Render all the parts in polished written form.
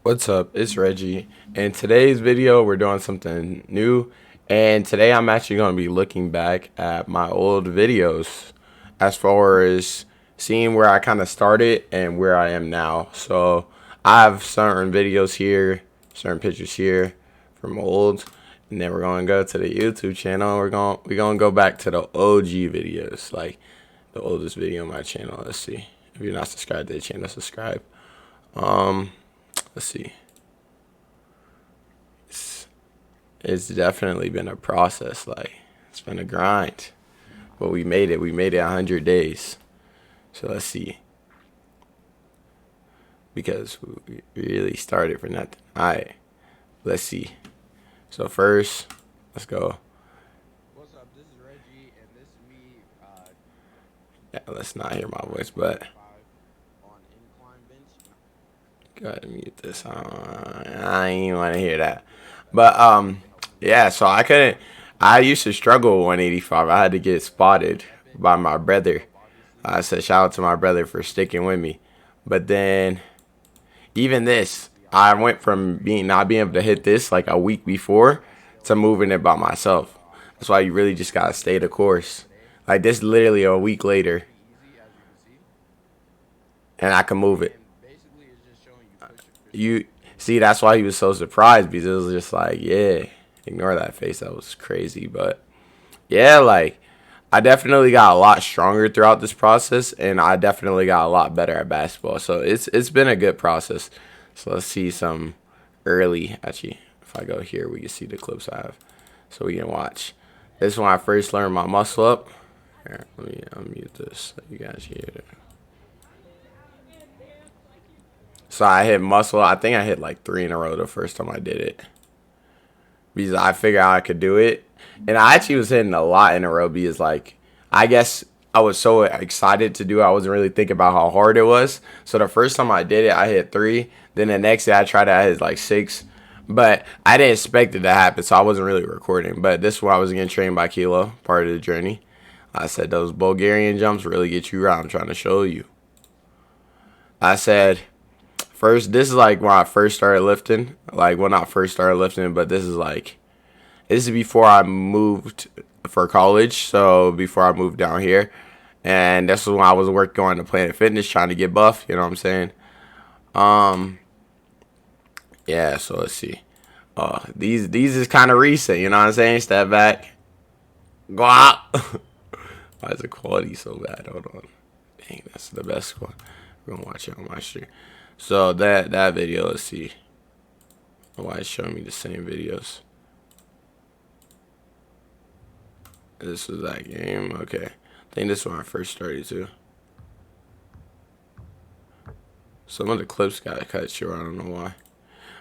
What's up? It's Reggie. In today's video, we're doing something new. And today, I'm actually going to be looking back at my old videos as far as seeing where I kind of started and where I am now. So, I have certain videos here, certain pictures here from old. And then we're going to go to the YouTube channel. We're going to go back to the OG videos, like the oldest video on my channel. Let's see. If you're not subscribed to the channel, subscribe. Um, let's see. It's definitely been a process. Like, it's been a grind, but we made it. We made it 100 days. So let's see, because we really started for nothing. All right, let's see. So first, let's go. What's up? This is Reggie, and this is me. Yeah, let's not hear my voice, but 5 on incline bench. go ahead and mute this. I ain't even want to hear that. But yeah. So I couldn't. I used to struggle with 185. I had to get spotted by my brother. I said shout out to my brother for sticking with me. But then even this, I went from being not being able to hit this like a week before to moving it by myself. That's why you really just gotta stay the course. Like this, literally a week later, Pretty easy, as you can see. and I can move it. And basically, it's just showing you push your fist. You see, that's why he was so surprised because it was just like, yeah, ignore that face. That was crazy, but yeah, like I definitely got a lot stronger throughout this process, and I definitely got a lot better at basketball. So it's been a good process. So let's see some early. Actually, if I go here, we can see the clips I have, so we can watch. This is when I first learned my muscle up. Here, let me unmute this so you guys hear it. So I hit muscle. I think I hit like 3 in a row the first time I did it because I figured out I could do it. And I actually was hitting a lot in a row because, like, I guess I was so excited to do it. I wasn't really thinking about how hard it was. So the first time I did it, I hit 3. Then the next day I tried it, I hit like 6. But I didn't expect it to happen, so I wasn't really recording. But this is when I was getting trained by Kilo, part of the journey. I said those Bulgarian jumps really get you around. I'm trying to show you. I said first, this is like when I first started lifting. Like when I first started lifting, but this is before I moved for college, so before I moved down here. And this was when I was working on the Planet Fitness trying to get buff, you know what I'm saying? Um yeah, so let's see. These is kinda recent, you know what I'm saying? Step back. Go out. Why is the quality so bad? Hold on. Dang, that's the best one. We're gonna watch it on my stream. So that video, let's see. Why it's showing me the same videos. This was that game. Okay. I think this is when I first started too. Some of the clips got cut short. I don't know why.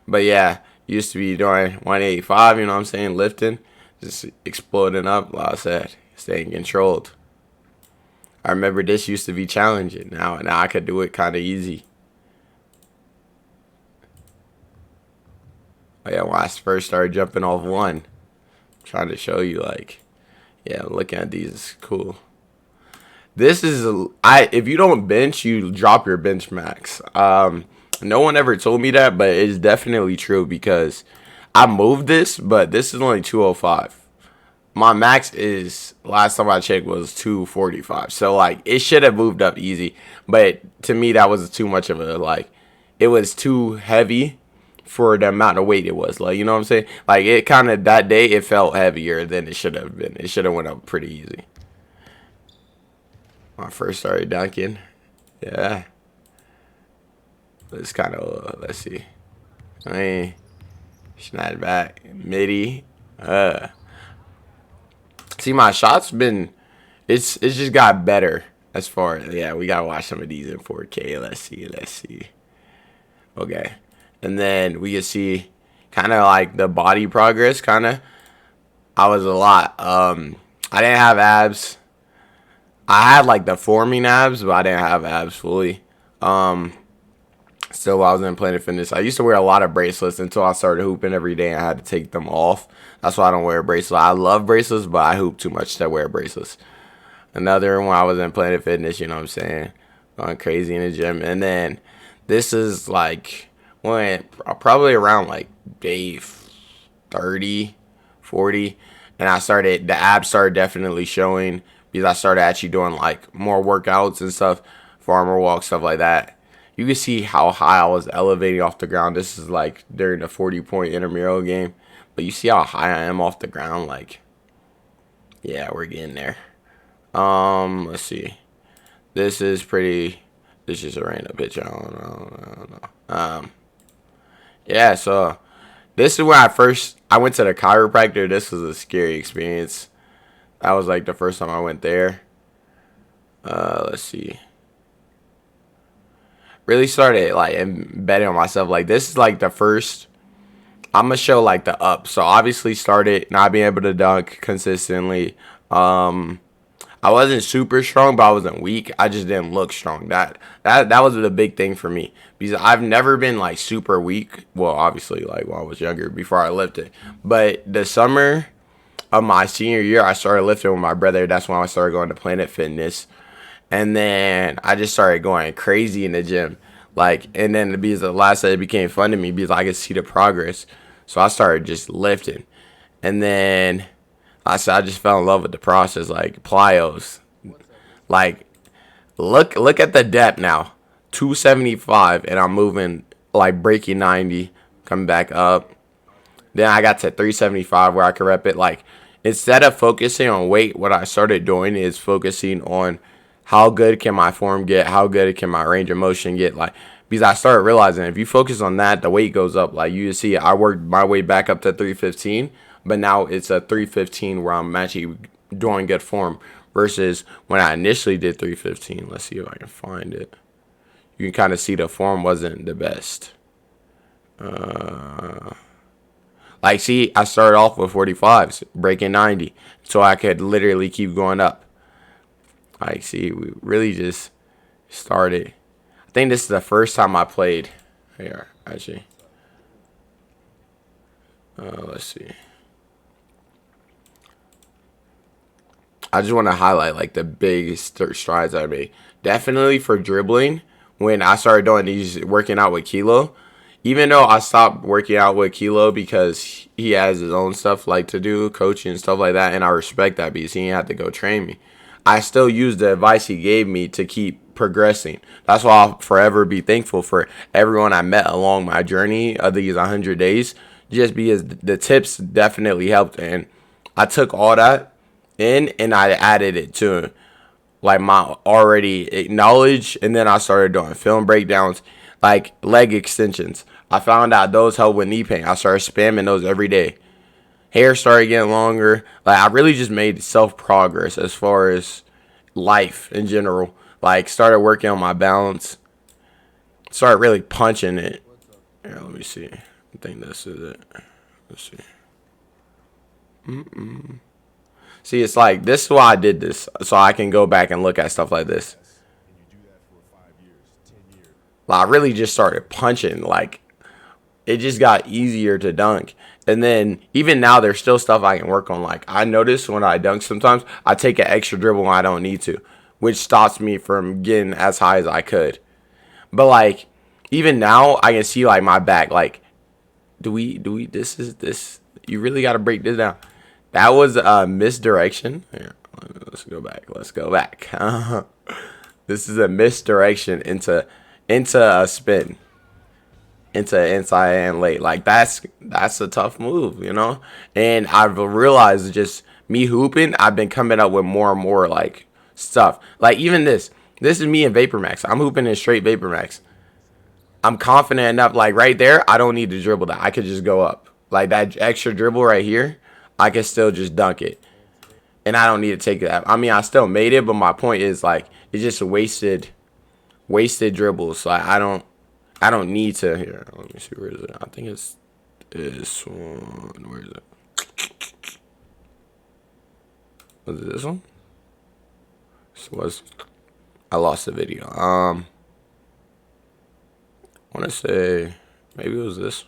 But yeah, used to be doing 185, you know what I'm saying? Lifting. Just exploding up, like I said. Staying controlled. I remember this used to be challenging. Now I could do it kind of easy. Oh yeah, when I first started jumping off one. I'm trying to show you, like, yeah, looking at these is cool. This is if you don't bench, you drop your bench max. No one ever told me that, but it's definitely true because I moved this, but this is only 205. My max is last time I checked was 245. So like it should have moved up easy, but to me that was too much of a like it was too heavy for the amount of weight it was. Like, you know what I'm saying? Like it kind of that day it felt heavier than it should have been. It should have went up pretty easy. When I first started dunking. Yeah. It's kind of, let's see. I mean, snap back. Midi. See, my shots been, it's just got better as far as, yeah, we got to watch some of these in 4K. Let's see. Okay. And then we can see kind of like the body progress, kind of. I was a lot. I didn't have abs. I had like the forming abs, but I didn't have abs fully. Still, while I was in Planet Fitness, I used to wear a lot of bracelets until I started hooping every day and I had to take them off. That's why I don't wear bracelets. I love bracelets, but I hoop too much to wear bracelets. Another one I was in Planet Fitness, you know what I'm saying? Going crazy in the gym. And then this is like went probably around like day 30, 40, and the abs started definitely showing because I started actually doing like more workouts and stuff, farmer walks, stuff like that. You can see how high I was elevating off the ground. This is like during the 40-point intramural game, but you see how high I am off the ground. Like, yeah, we're getting there. Let's see. This is pretty. This is a random picture. I don't know. Yeah. So this is where I went to the chiropractor. This was a scary experience. That was like the first time I went there. Let's see. Really started like betting on myself. Like this is like the first. I'm gonna show like the up. So obviously started not being able to dunk consistently. I wasn't super strong, but I wasn't weak. I just didn't look strong. That was the big thing for me because I've never been like super weak. Well, obviously like when I was younger before I lifted, but the summer of my senior year, I started lifting with my brother. That's when I started going to Planet Fitness, and then I just started going crazy in the gym. Like, and then because the last day it became fun to me because I could see the progress. So I started just lifting, and then I just fell in love with the process, like plyos. Like look at the depth now, 275, and I'm moving like breaking 90, coming back up. Then I got to 375 where I could rep it. Like instead of focusing on weight, what I started doing is focusing on how good can my form get, how good can my range of motion get. Like because I started realizing if you focus on that, the weight goes up. Like you see, I worked my way back up to 315, but now it's a 315 where I'm actually doing good form versus when I initially did 315. Let's see if I can find it. You can kind of see the form wasn't the best. Like, see, I started off with 45s, breaking 90, so I could literally keep going up. Like, see, we really just started. I think this is the first time I played. Here, actually. Let's see. I just want to highlight like the biggest strides I made. Definitely for dribbling. When I started doing these working out with Kilo, even though I stopped working out with Kilo because he has his own stuff like to do, coaching and stuff like that, and I respect that because he didn't have to go train me. I still use the advice he gave me to keep progressing. That's why I'll forever be thankful for everyone I met along my journey of these 100 days, just because the tips definitely helped. And I took all that in and I added it to like my already knowledge, and then I started doing film breakdowns, like leg extensions. I found out those help with knee pain. I started spamming those every day. Hair started getting longer. Like I really just made self progress as far as life in general. Like started working on my balance. Started really punching it. Here, let me see. I think this is it. Let's see. See, it's like this is why I did this, so I can go back and look at stuff like this. Like, I really just started punching. Like it just got easier to dunk. And then even now, there's still stuff I can work on. Like I notice when I dunk, sometimes I take an extra dribble when I don't need to, which stops me from getting as high as I could. But like even now, I can see like my back. Like, do we? This. You really got to break this down. That was a misdirection. Here, let's go back. This is a misdirection into a spin, into inside and late. Like that's a tough move, you know. And I've realized just me hooping, I've been coming up with more and more like stuff. Like even this is me in Vapor Max. I'm hooping in straight Vapor Max. I'm confident enough. Like right there, I don't need to dribble that. I could just go up. Like that extra dribble right here, I can still just dunk it. And I don't need to take that. I mean, I still made it, but my point is like it's just wasted dribbles. So I don't need to. Here, let me see, where is it? I think it's this one. Where is it? Was it this one? I lost the video. I want to say maybe it was this.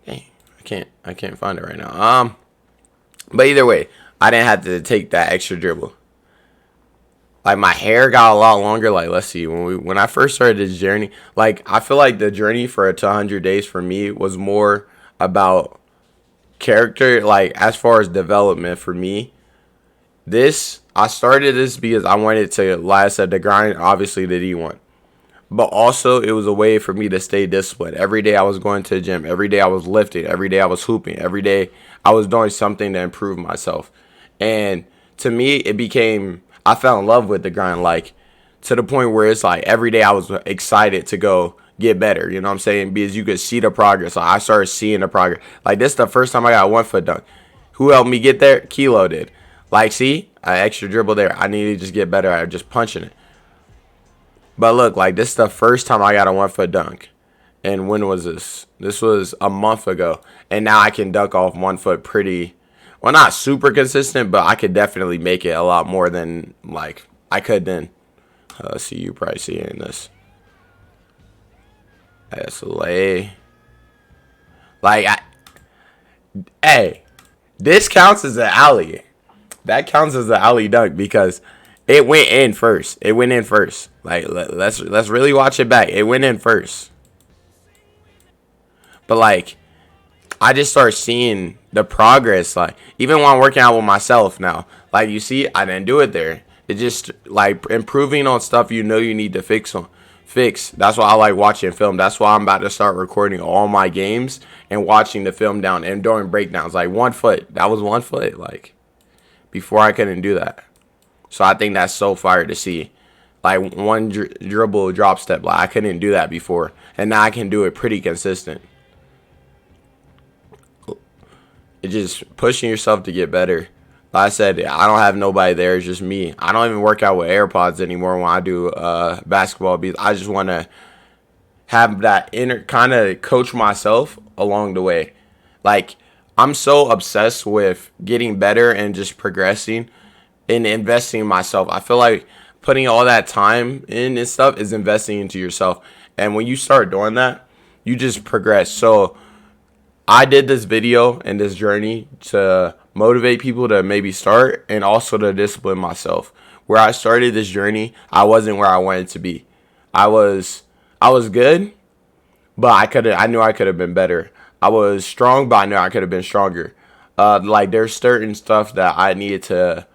Dang, I can't find it right now. But either way, I didn't have to take that extra dribble. Like my hair got a lot longer. Like let's see, when I first started this journey, like I feel like the journey for to 100 days for me was more about character, like as far as development for me. This I started this because I wanted to, like I said, the grind, obviously the D1, but also it was a way for me to stay disciplined. Every day I was going to the gym. Every day I was lifting. Every day I was hooping. Every day I was doing something to improve myself. And to me, it became, I fell in love with the grind, like to the point where it's like every day I was excited to go get better. You know what I'm saying? Because you could see the progress. Like I started seeing the progress. Like this is the first time I got a 1 foot dunk. Who helped me get there? Kilo did. Like, see, I extra dribble there. I need to just get better at just punching it. But look, like this is the first time I got a 1 foot dunk. And when was this? This was a month ago. And now I can dunk off 1 foot pretty, well, not super consistent, but I could definitely make it a lot more than like I could then. See, you probably seeing this. That's lay. Like, hey, this counts as an alley. That counts as an alley dunk because it went in first. It went in first. Like let's really watch it back. It went in first. But like I just start seeing the progress. Like even when I'm working out with myself now, like you see, I didn't do it there. It just like improving on stuff you know you need to fix. That's why I like watching film. That's why I'm about to start recording all my games and watching the film down and doing breakdowns. Like 1 foot. That was 1 foot. Like before I couldn't do that. So I think that's so fire to see. Like one dribble drop step. Like I couldn't do that before. And now I can do it pretty consistent. It's just pushing yourself to get better. Like I said, I don't have nobody there. It's just me. I don't even work out with AirPods anymore when I do basketball because I just want to have that inner kind of coach myself along the way. Like I'm so obsessed with getting better and just progressing and investing in myself. I feel like putting all that time in and stuff is investing into yourself. And when you start doing that, you just progress. So I did this video and this journey to motivate people to maybe start and also to discipline myself. Where I started this journey, I wasn't where I wanted to be. I was good, but I knew I could have been better. I was strong, but I knew I could have been stronger. Like there's certain stuff that I needed to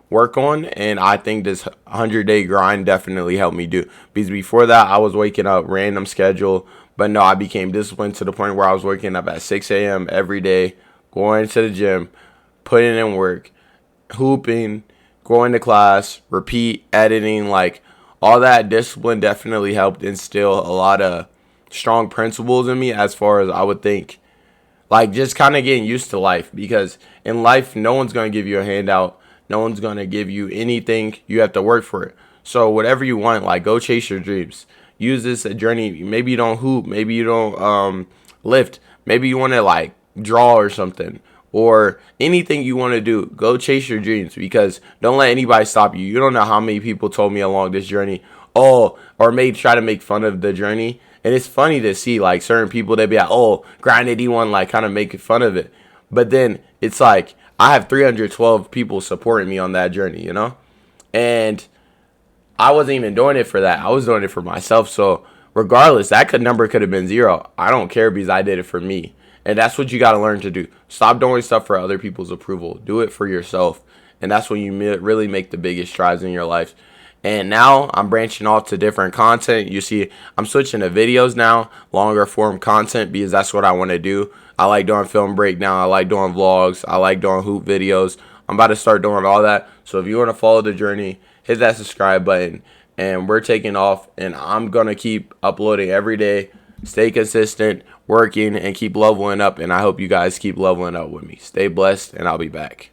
work on, and I think this 100-day grind definitely helped me do. Because before that, I was waking up random schedule, but no, I became disciplined to the point where I was waking up at 6 a.m. every day, going to the gym, putting in work, hooping, going to class, repeat, editing, like all that discipline definitely helped instill a lot of strong principles in me as far as I would think. Like just kind of getting used to life, because in life, no one's going to give you a handout. No one's going to give you anything. You have to work for it. So whatever you want, like go chase your dreams. Use this a journey. Maybe you don't hoop. Maybe you don't lift. Maybe you want to like draw or something, or anything you want to do. Go chase your dreams, because don't let anybody stop you. You don't know how many people told me along this journey, or try to make fun of the journey. And it's funny to see like certain people, they be like, oh, grinded D1, like kind of making fun of it. But then it's like I have 312 people supporting me on that journey, you know? And I wasn't even doing it for that. I was doing it for myself. So regardless, number could have been 0. I don't care, because I did it for me. And that's what you got to learn to do. Stop doing stuff for other people's approval. Do it for yourself. And that's when you really make the biggest strides in your life. And now I'm branching off to different content. You see, I'm switching to videos now, longer form content, because that's what I want to do. I like doing film breakdown. I like doing vlogs. I like doing hoop videos. I'm about to start doing all that. So if you want to follow the journey, hit that subscribe button. And we're taking off. And I'm going to keep uploading every day. Stay consistent, working, and keep leveling up. And I hope you guys keep leveling up with me. Stay blessed, and I'll be back.